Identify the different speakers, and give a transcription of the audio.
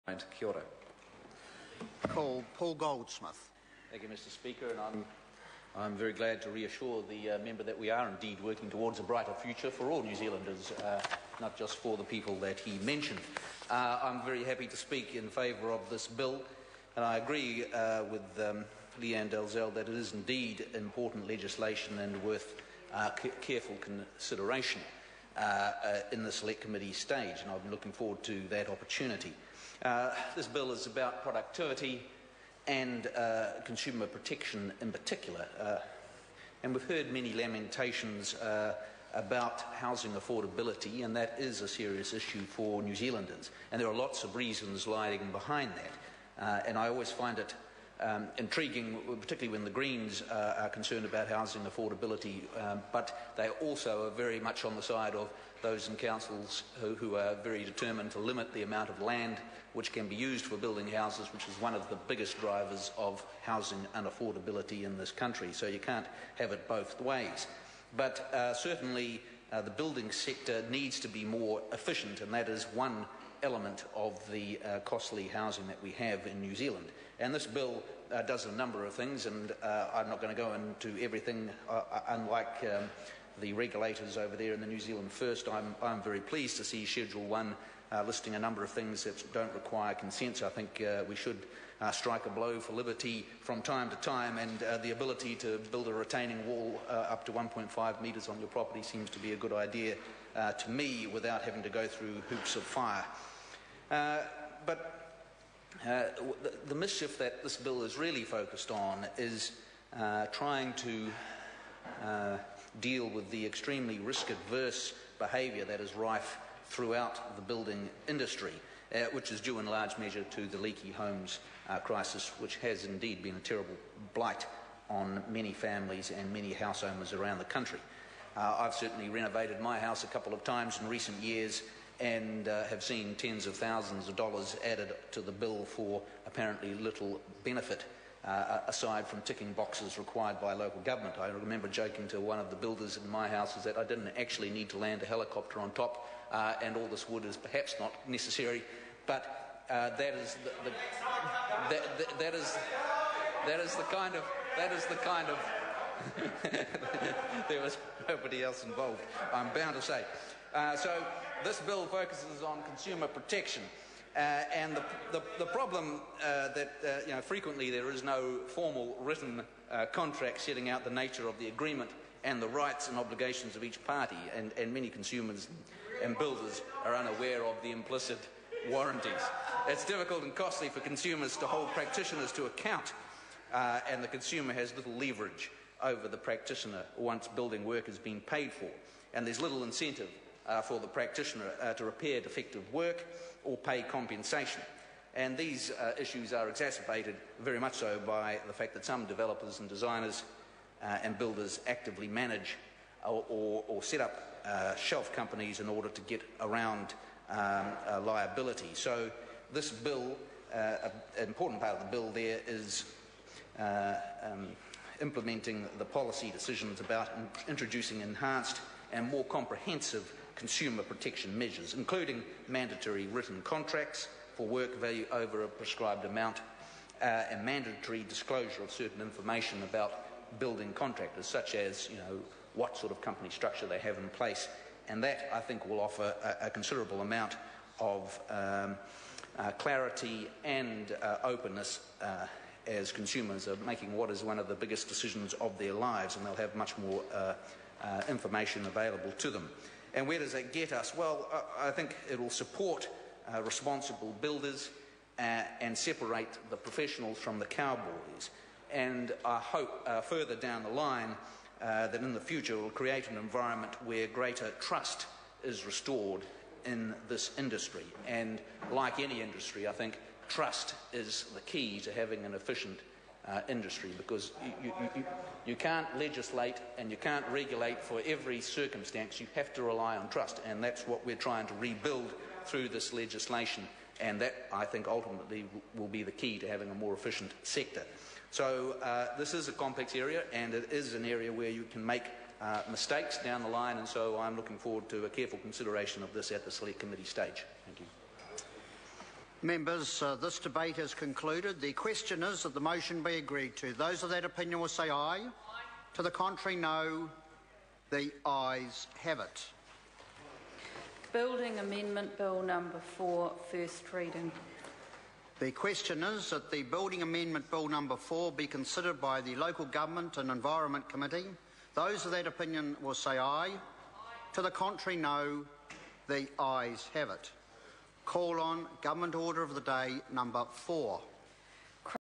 Speaker 1: Kia ora.
Speaker 2: Paul Goldsmith.
Speaker 1: Thank you, Mr. Speaker, and I'm very glad to reassure the member that we are indeed working towards a brighter future for all New Zealanders, not just for the people that he mentioned. I'm very happy to speak in favour of this bill, and I agree with Leanne Dalzell that it is indeed important legislation and worth careful consideration in the Select Committee stage, and I've been looking forward to that opportunity. This bill is about productivity and consumer protection in particular. And we've heard many lamentations about housing affordability, and that is a serious issue for New Zealanders. And there are lots of reasons lying behind that. And I always find it intriguing, particularly when the Greens are concerned about housing affordability, but they also are very much on the side of those in councils who are very determined to limit the amount of land which can be used for building houses, which is one of the biggest drivers of housing unaffordability in this country. So you can't have it both ways. But certainly the building sector needs to be more efficient, and that is one element of the costly housing that we have in New Zealand. And this bill does a number of things, and I'm not going to go into everything, unlike the regulators over there in the New Zealand First. I'm very pleased to see Schedule 1 listing a number of things that don't require consent. So I think we should strike a blow for liberty from time to time, and the ability to build a retaining wall up to 1.5 metres on your property seems to be a good idea to me, without having to go through hoops of fire. But the mischief that this bill is really focused on is trying to deal with the extremely risk-adverse behaviour that is rife throughout the building industry, which is due in large measure to the leaky homes crisis, which has indeed been a terrible blight on many families and many house owners around the country. I've certainly renovated my house a couple of times in recent years, and have seen tens of thousands of dollars added to the bill for apparently little benefit, aside from ticking boxes required by local government. I remember joking to one of the builders in my house is that I didn't actually need to land a helicopter on top, and all this wood is perhaps not necessary, but that is the kind of there was nobody else involved, I'm bound to say. So this bill focuses on consumer protection, and the problem that frequently there is no formal written contract setting out the nature of the agreement and the rights and obligations of each party, and many consumers and builders are unaware of the implicit warranties. It's difficult and costly for consumers to hold practitioners to account, and the consumer has little leverage over the practitioner once building work has been paid for, and there's little incentive for the practitioner to repair defective work or pay compensation. And these issues are exacerbated very much so by the fact that some developers and designers and builders actively manage or set up shelf companies in order to get around liability. So this bill, an important part of the bill there is implementing the policy decisions about introducing enhanced and more comprehensive consumer protection measures, including mandatory written contracts for work value over a prescribed amount, and mandatory disclosure of certain information about building contractors, such as what sort of company structure they have in place. And that, I think, will offer a considerable amount of clarity and openness as consumers are making what is one of the biggest decisions of their lives, and they'll have much more information available to them. And where does that get us? Well, I think it will support responsible builders and separate the professionals from the cowboys. And I hope further down the line that in the future it will create an environment where greater trust is restored in this industry. And like any industry, I think trust is the key to having an efficient industry, because you can't legislate and you can't regulate for every circumstance. You have to rely on trust, and that's what we're trying to rebuild through this legislation, and that, I think, ultimately will be the key to having a more efficient sector. So this is a complex area, and it is an area where you can make mistakes down the line, and so I'm looking forward to a careful consideration of this at the Select Committee stage. Thank you.
Speaker 2: Members, this debate has concluded. The question is that the motion be agreed to. Those of that opinion will say aye. Aye. To the contrary, no. The ayes have it.
Speaker 3: Building Amendment Bill number 4, first reading.
Speaker 2: The question is that the Building Amendment Bill number 4 be considered by the Local Government and Environment Committee. Those of that opinion will say aye. Aye. To the contrary, no. The ayes have it. Call on Government Order of the Day number 4.